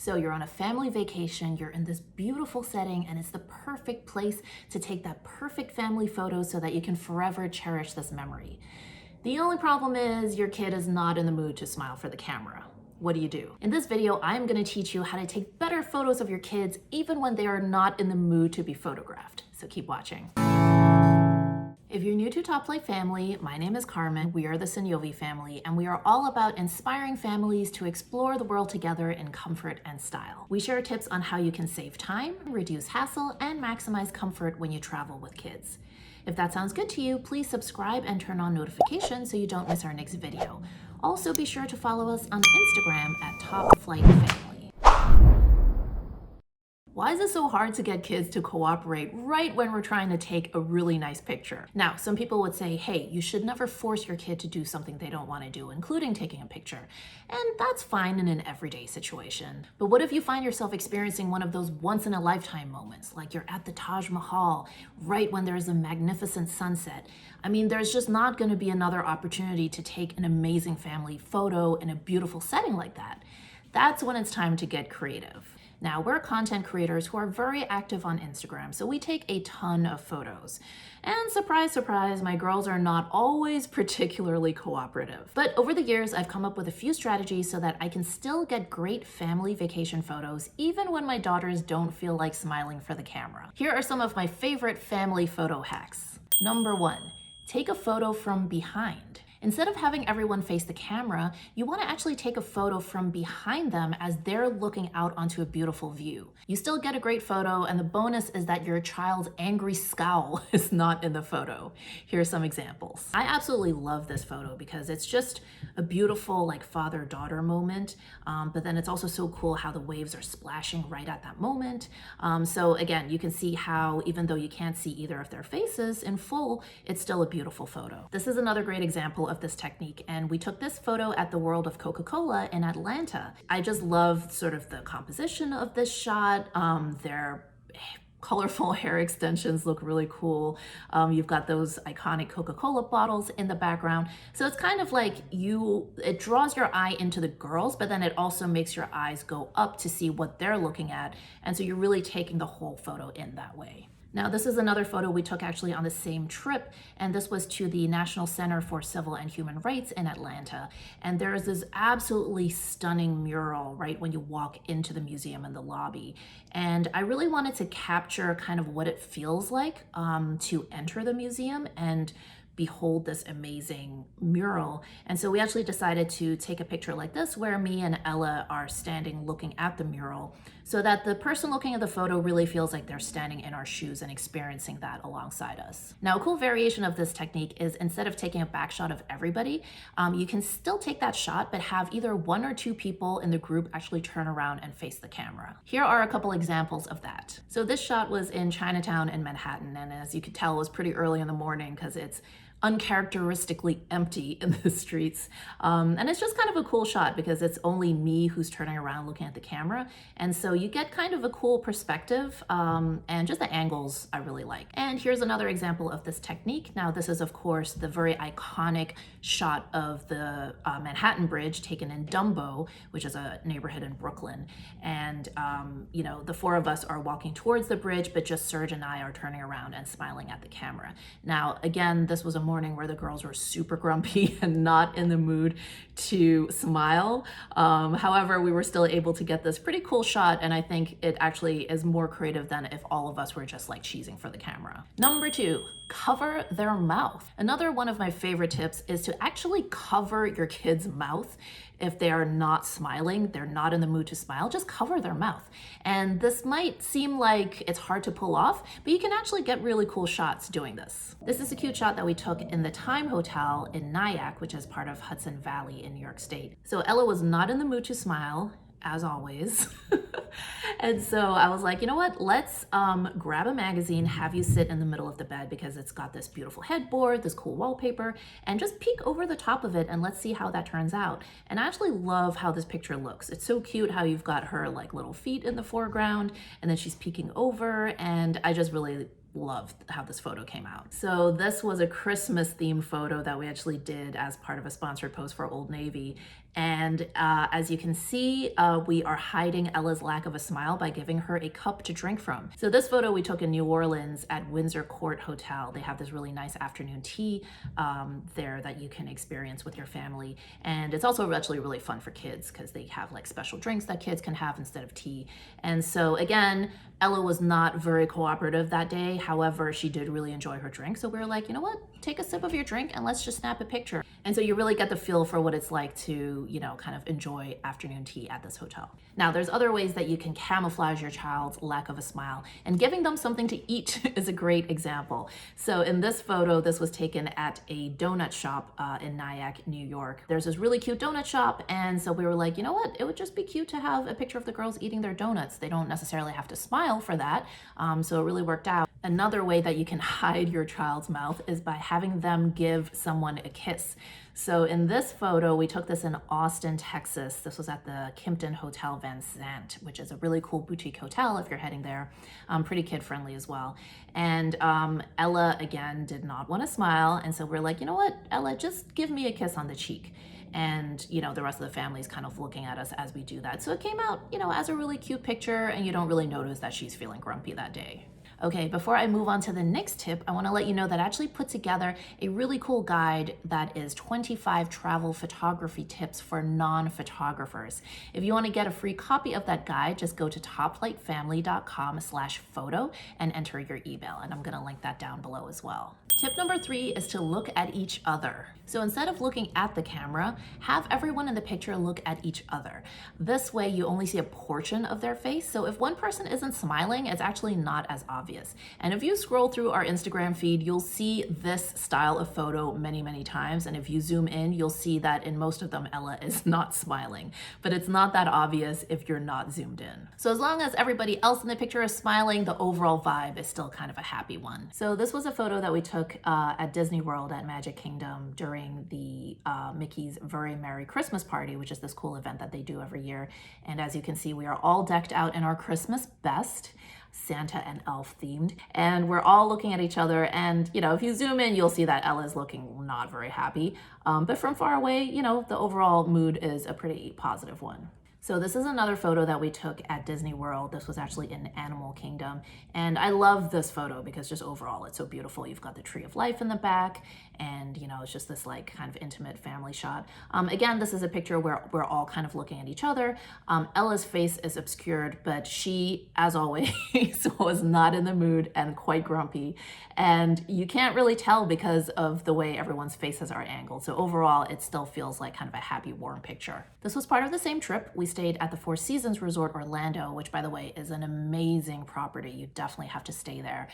So you're on a family vacation, you're in this beautiful setting, and it's the perfect place to take that perfect family photo so that you can forever cherish this memory. The only problem is your kid is not in the mood to smile for the camera. What do? In this video, I'm going to teach you how to take better photos of your kids even when they are not in the mood to be photographed. So keep watching. If you're new to Top Flight Family, my name is Carmen. We are the Sognonvi family, and we are all about inspiring families to explore the world together in comfort and style. We share tips on how you can save time, reduce hassle, and maximize comfort when you travel with kids. If that sounds good to you, please subscribe and turn on notifications so you don't miss our next video. Also, be sure to follow us on Instagram at Top Flight Family. Why is it so hard to get kids to cooperate right when we're trying to take a really nice picture? Now, some people would say, hey, you should never force your kid to do something they don't want to do, including taking a picture. And that's fine in an everyday situation. But what if you find yourself experiencing one of those once-in-a-lifetime moments, like you're at the Taj Mahal right when there's a magnificent sunset? I mean, there's just not going to be another opportunity to take an amazing family photo in a beautiful setting like that. That's when it's time to get creative. Now, we're content creators who are very active on Instagram, so we take a ton of photos. And surprise, surprise, my girls are not always particularly cooperative. But over the years, I've come up with a few strategies so that I can still get great family vacation photos, even when my daughters don't feel like smiling for the camera. Here are some of my favorite family photo hacks. Number 1, take a photo from behind. Instead of having everyone face the camera, you want to actually take a photo from behind them as they're looking out onto a beautiful view. You still get a great photo, and the bonus is that your child's angry scowl is not in the photo. Here are some examples. I absolutely love this photo because it's just a beautiful like father-daughter moment, but then it's also so cool how the waves are splashing right at that moment. So again, you can see how even though you can't see either of their faces in full, it's still a beautiful photo. This is another great example of this technique, and we took this photo at the World of Coca-Cola in Atlanta. I just love sort of the composition of this shot. Their colorful hair extensions look really cool. You've got those iconic Coca-Cola bottles in the background. So it's kind of like it draws your eye into the girls, but then it also makes your eyes go up to see what they're looking at. And so you're really taking the whole photo in that way. Now, this is another photo we took actually on the same trip, and this was to the National Center for Civil and Human Rights in Atlanta. And there is this absolutely stunning mural right when you walk into the museum in the lobby. And I really wanted to capture kind of what it feels like to enter the museum and behold this amazing mural. And so we actually decided to take a picture like this where me and Ella are standing looking at the mural so that the person looking at the photo really feels like they're standing in our shoes and experiencing that alongside us. Now, a cool variation of this technique is instead of taking a back shot of everybody, you can still take that shot, but have either 1 or 2 people in the group actually turn around and face the camera. Here are a couple examples of that. So this shot was in Chinatown in Manhattan, and as you could tell, it was pretty early in the morning because it's uncharacteristically empty in the streets. And it's just kind of a cool shot because it's only me who's turning around looking at the camera. And so you get kind of a cool perspective and just the angles I really like. And here's another example of this technique. Now, this is of course the very iconic shot of the Manhattan Bridge taken in Dumbo, which is a neighborhood in Brooklyn. And you know, the 4 of us are walking towards the bridge, but just Serge and I are turning around and smiling at the camera. Now, again, this was a morning where the girls were super grumpy and not in the mood to smile. However, we were still able to get this pretty cool shot, and I think it actually is more creative than if all of us were just like cheesing for the camera. Number 2, cover their mouth. Another one of my favorite tips is to actually cover your kid's mouth. If they are not smiling, they're not in the mood to smile, just cover their mouth. And this might seem like it's hard to pull off, but you can actually get really cool shots doing this. This is a cute shot that we took in the Time Hotel in Nyack, which is part of Hudson Valley in New York State. So Ella was not in the mood to smile, as always. And so I was like, you know what, let's grab a magazine, have you sit in the middle of the bed because it's got this beautiful headboard, this cool wallpaper, and just peek over the top of it and let's see how that turns out. And I actually love how this picture looks. It's so cute how you've got her like little feet in the foreground and then she's peeking over, and I just really loved how this photo came out. So this was a Christmas themed photo that we actually did as part of a sponsored post for Old Navy. And as you can see, we are hiding Ella's lack of a smile by giving her a cup to drink from. So this photo we took in New Orleans at Windsor Court Hotel. They have this really nice afternoon tea there that you can experience with your family. And it's also actually really fun for kids because they have like special drinks that kids can have instead of tea. And so again, Ella was not very cooperative that day. However, she did really enjoy her drink. So we were like, you know what, take a sip of your drink and let's just snap a picture. And so you really get the feel for what it's like to, you know, kind of enjoy afternoon tea at this hotel. Now, there's other ways that you can camouflage your child's lack of a smile, and giving them something to eat is a great example. So in this photo, this was taken at a donut shop in Nyack, New York. There's this really cute donut shop, and so we were like, you know what, it would just be cute to have a picture of the girls eating their donuts. They don't necessarily have to smile for that, so it really worked out. Another way that you can hide your child's mouth is by having them give someone a kiss. So in this photo, we took this in Austin, Texas. This was at the Kimpton Hotel Van Sant, which is a really cool boutique hotel if you're heading there. Pretty kid-friendly as well. And Ella, again, did not want to smile. And so we're like, you know what, Ella, just give me a kiss on the cheek. And, you know, the rest of the family's kind of looking at us as we do that. So it came out, you know, as a really cute picture, and you don't really notice that she's feeling grumpy that day. Okay, before I move on to the next tip, I want to let you know that I actually put together a really cool guide that is 25 travel photography tips for non-photographers. If you want to get a free copy of that guide, just go to toplightfamily.com/photo and enter your email. And I'm going to link that down below as well. Tip number 3 is to look at each other. So instead of looking at the camera, have everyone in the picture look at each other. This way you only see a portion of their face. So if one person isn't smiling, it's actually not as obvious. And if you scroll through our Instagram feed, you'll see this style of photo many, many times. And if you zoom in, you'll see that in most of them, Ella is not smiling. But it's not that obvious if you're not zoomed in. So as long as everybody else in the picture is smiling, the overall vibe is still kind of a happy one. So this was a photo that we took at Disney World at Magic Kingdom during the Mickey's Very Merry Christmas Party, which is this cool event that they do every year. And as you can see, we are all decked out in our Christmas best, Santa and elf themed, and we're all looking at each other. And you know, if you zoom in, you'll see that Ella's looking not very happy, but from far away, you know, the overall mood is a pretty positive one. So this is another photo that we took at Disney World. This was actually in Animal Kingdom. And I love this photo because just overall, it's so beautiful. You've got the tree of life in the back, and you know, it's just this like kind of intimate family shot. Again, this is a picture where we're all kind of looking at each other. Ella's face is obscured, but she, as always, was not in the mood and quite grumpy. And you can't really tell because of the way everyone's faces are angled. So overall, it still feels like kind of a happy, warm picture. This was part of the same trip. We stayed at the Four Seasons Resort Orlando, which by the way is an amazing property. You definitely have to stay there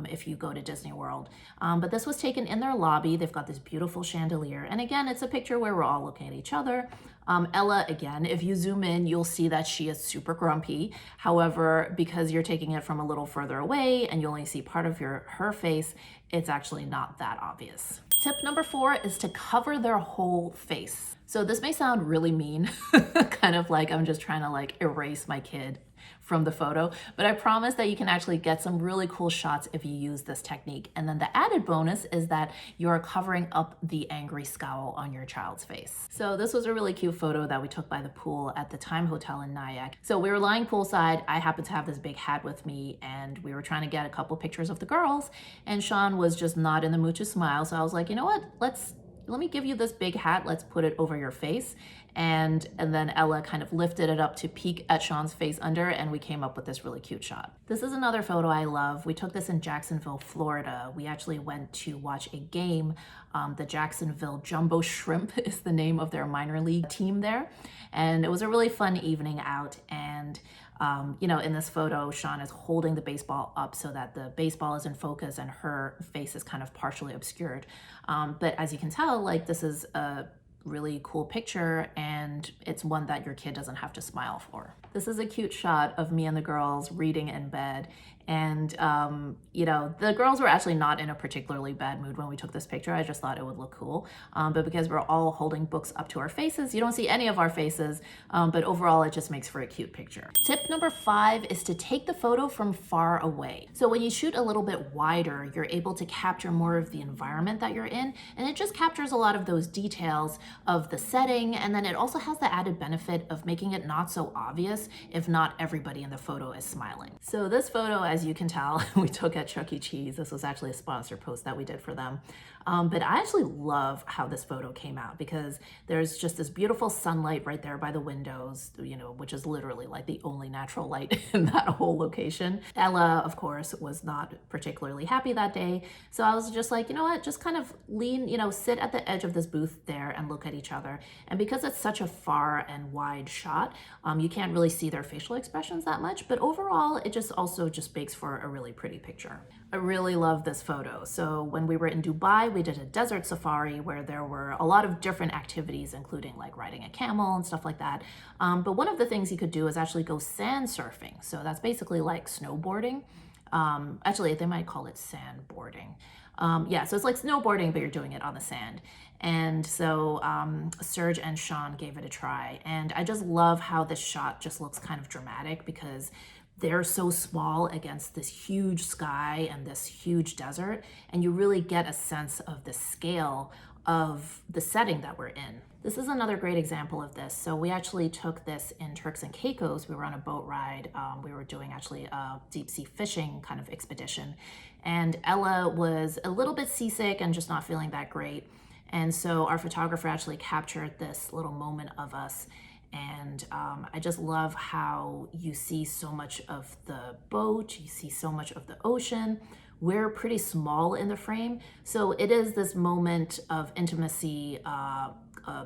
if you go to Disney World. But this was taken in their lobby. They've got this beautiful chandelier. And again, it's a picture where we're all looking at each other. Ella, again, if you zoom in, you'll see that she is super grumpy. However, because you're taking it from a little further away and you only see part of her face, it's actually not that obvious. Tip number 4 is to cover their whole face. So this may sound really mean, kind of like I'm just trying to like erase my kid from the photo, but I promise that you can actually get some really cool shots if you use this technique. And then the added bonus is that you're covering up the angry scowl on your child's face. So this was a really cute photo that we took by the pool at the Time Hotel in Nyack. So we were lying poolside. I happened to have this big hat with me, and we were trying to get a couple pictures of the girls, and Sean was just not in the mood to smile. So I was like, you know what, let me give you this big hat. Let's put it over your face. And then Ella kind of lifted it up to peek at Sean's face under, and we came up with this really cute shot. This is another photo I love. We took this in Jacksonville, Florida. We actually went to watch a game. The Jacksonville Jumbo Shrimp is the name of their minor league team there. And it was a really fun evening out. And you know, in this photo, Sean is holding the baseball up so that the baseball is in focus and her face is kind of partially obscured. But as you can tell, like, this is a really cool picture, and it's one that your kid doesn't have to smile for. This is a cute shot of me and the girls reading in bed. And, you know, the girls were actually not in a particularly bad mood when we took this picture. I just thought it would look cool. But because we're all holding books up to our faces, you don't see any of our faces. But overall, it just makes for a cute picture. Tip number 5 is to take the photo from far away. So when you shoot a little bit wider, you're able to capture more of the environment that you're in. And it just captures a lot of those details of the setting. And then it also has the added benefit of making it not so obvious if not everybody in the photo is smiling. So this photo, as you can tell, we took at Chuck E. Cheese. This was actually a sponsor post that we did for them. But I actually love how this photo came out because there's just this beautiful sunlight right there by the windows, you know, which is literally like the only natural light in that whole location. Ella, of course, was not particularly happy that day. So I was just like, you know what, just kind of lean, you know, sit at the edge of this booth there and look at each other. And because it's such a far and wide shot, you can't really see their facial expressions that much, but overall, it just also just makes for a really pretty picture. I really love this photo. So when we were in Dubai, we did a desert safari where there were a lot of different activities, including like riding a camel and stuff like that. But one of the things you could do is actually go sand surfing. So that's basically like snowboarding. Actually, they might call it sandboarding. Yeah, so it's like snowboarding, but you're doing it on the sand. And so Serge and Sean gave it a try. And I just love how this shot just looks kind of dramatic because they're so small against this huge sky and this huge desert, and you really get a sense of the scale of the setting that we're in. This is another great example of this. So we actually took this in Turks and Caicos. We were on a boat ride. We were doing actually a deep sea fishing kind of expedition. And Ella was a little bit seasick and just not feeling that great. And so our photographer actually captured this little moment of us. And I just love how you see so much of the boat, you see so much of the ocean. We're pretty small in the frame, so it is this moment of intimacy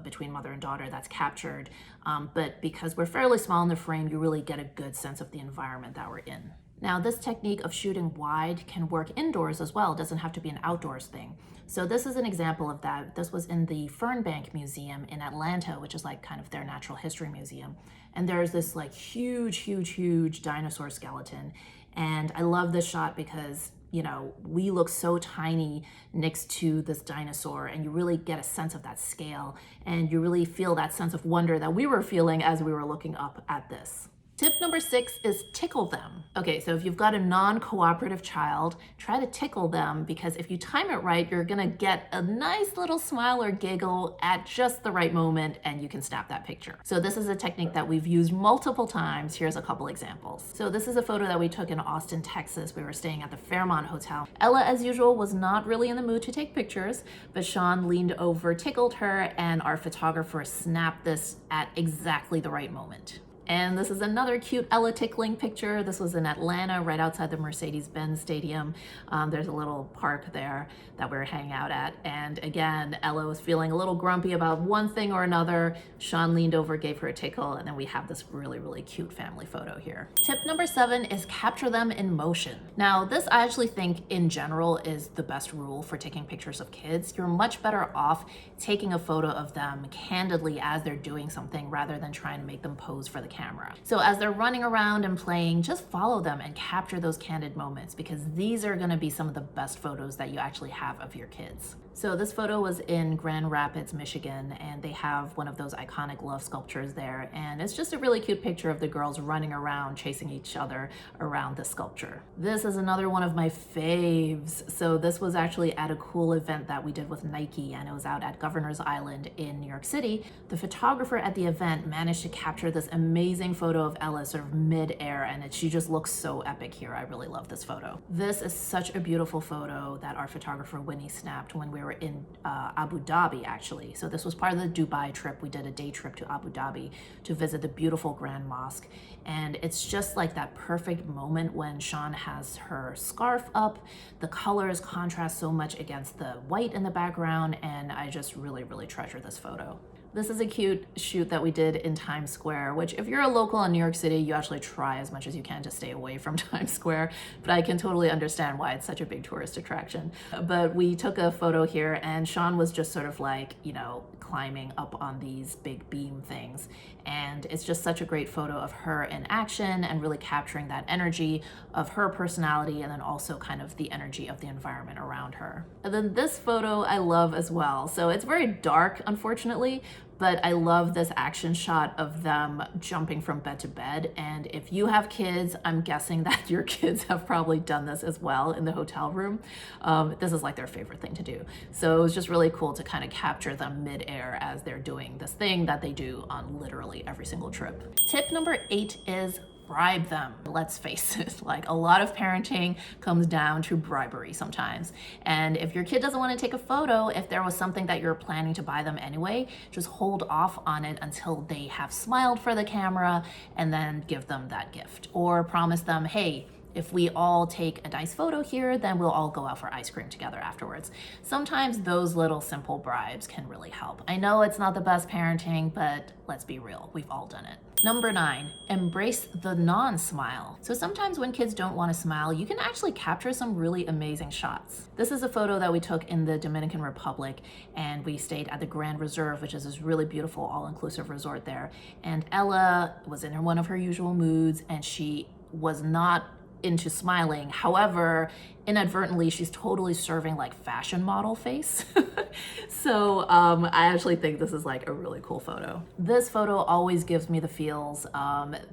between mother and daughter that's captured. But because we're fairly small in the frame, you really get a good sense of the environment that we're in. Now, this technique of shooting wide can work indoors as well. It doesn't have to be an outdoors thing. So this is an example of that. This was in the Fernbank Museum in Atlanta, which is like kind of their natural history museum. And there's this like huge dinosaur skeleton. And I love this shot because, you know, we look so tiny next to this dinosaur, and you really get a sense of that scale. And you really feel that sense of wonder that we were feeling as we were looking up at this. Tip number 6 is tickle them. Okay, so if you've got a non-cooperative child, try to tickle them, because if you time it right, you're gonna get a nice little smile or giggle at just the right moment, and you can snap that picture. So this is a technique that we've used multiple times. Here's a couple examples. So this is a photo that we took in Austin, Texas. We were staying at the Fairmont Hotel. Ella, as usual, was not really in the mood to take pictures, but Sean leaned over, tickled her, and our photographer snapped this at exactly the right moment. And this is another cute Ella tickling picture. This was in Atlanta, right outside the Mercedes-Benz Stadium. There's a little park there that we were hanging out at. And again, Ella was feeling a little grumpy about one thing or another. Sean leaned over, gave her a tickle, and then we have this really cute family photo here. Tip number 7 is capture them in motion. Now, this I actually think in general is the best rule for taking pictures of kids. You're much better off taking a photo of them candidly as they're doing something rather than trying to make them pose for the camera. So as they're running around and playing, just follow them and capture those candid moments, because these are going to be some of the best photos that you actually have of your kids. So this photo was in Grand Rapids, Michigan, and they have one of those iconic love sculptures there. And it's just a really cute picture of the girls running around, chasing each other around the sculpture. This is another one of my faves. So this was actually at a cool event that we did with Nike, and it was out at Governor's Island in New York City. The photographer at the event managed to capture this amazing photo of Ella sort of mid-air, and she just looks so epic here. I really love this photo. This is such a beautiful photo that our photographer Winnie snapped when we were in Abu Dhabi, actually. So this was part of the Dubai trip. We did a day trip to Abu Dhabi to visit the beautiful Grand Mosque. And it's just like that perfect moment when Sean has her scarf up. The colors contrast so much against the white in the background, and I just really treasure this photo. This is a cute shoot that we did in Times Square, which if you're a local in New York City, you actually try as much as you can to stay away from Times Square, but I can totally understand why it's such a big tourist attraction. But we took a photo here and Sean was just sort of like, you know, climbing up on these big beam things. And it's just such a great photo of her in action and really capturing that energy of her personality and then also kind of the energy of the environment around her. And then this photo I love as well. So it's very dark, unfortunately, but I love this action shot of them jumping from bed to bed. And if you have kids, I'm guessing that your kids have probably done this as well in the hotel room. This is like their favorite thing to do. So it was just really cool to kind of capture them mid-air as they're doing this thing that they do on literally every single trip. Tip number 8 is bribe them. Let's face it, like a lot of parenting comes down to bribery sometimes. And if your kid doesn't want to take a photo, if there was something that you're planning to buy them anyway, just hold off on it until they have smiled for the camera and then give them that gift. Or promise them, hey, if we all take a nice photo here, then we'll all go out for ice cream together afterwards. Sometimes those little simple bribes can really help. I know it's not the best parenting, but let's be real, we've all done it. Number 9, embrace the non-smile. So sometimes when kids don't want to smile, you can actually capture some really amazing shots. This is a photo that we took in the Dominican Republic, and we stayed at the Grand Reserve, which is this really beautiful all-inclusive resort there. And Ella was in one of her usual moods, and she was not into smiling. However, inadvertently, she's totally serving like fashion model face. So I actually think this is like a really cool photo. This photo always gives me the feels.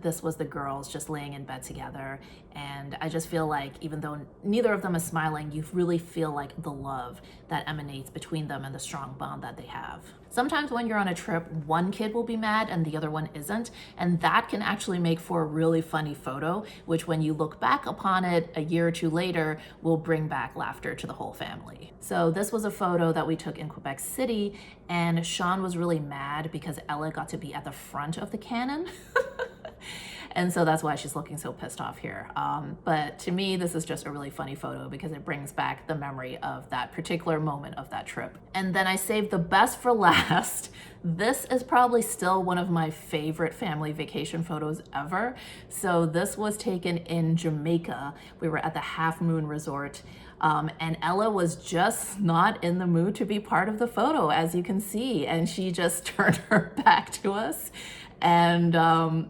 This was the girls just laying in bed together. And I just feel like even though neither of them is smiling, you really feel like the love that emanates between them and the strong bond that they have. Sometimes when you're on a trip, one kid will be mad and the other one isn't. And that can actually make for a really funny photo, which when you look back upon it a year or two later, will bring back laughter to the whole family. So this was a photo that we took in Quebec City, and Sean was really mad because Ella got to be at the front of the cannon. And so that's why she's looking so pissed off here. But to me, this is just a really funny photo because it brings back the memory of that particular moment of that trip. And then I saved the best for last. This is probably still one of my favorite family vacation photos ever. So this was taken in Jamaica. We were at the Half Moon Resort. And Ella was just not in the mood to be part of the photo, as you can see. And she just turned her back to us. And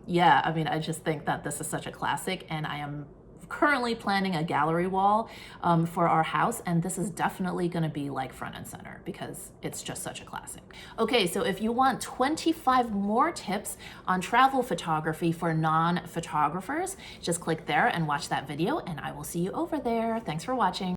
yeah, I mean, I just think that this is such a classic, and I am currently planning a gallery wall for our house, and this is definitely going to be like front and center because it's just such a classic. Okay, so if you want 25 more tips on travel photography for non-photographers, just click there and watch that video, and I will see you over there. Thanks for watching.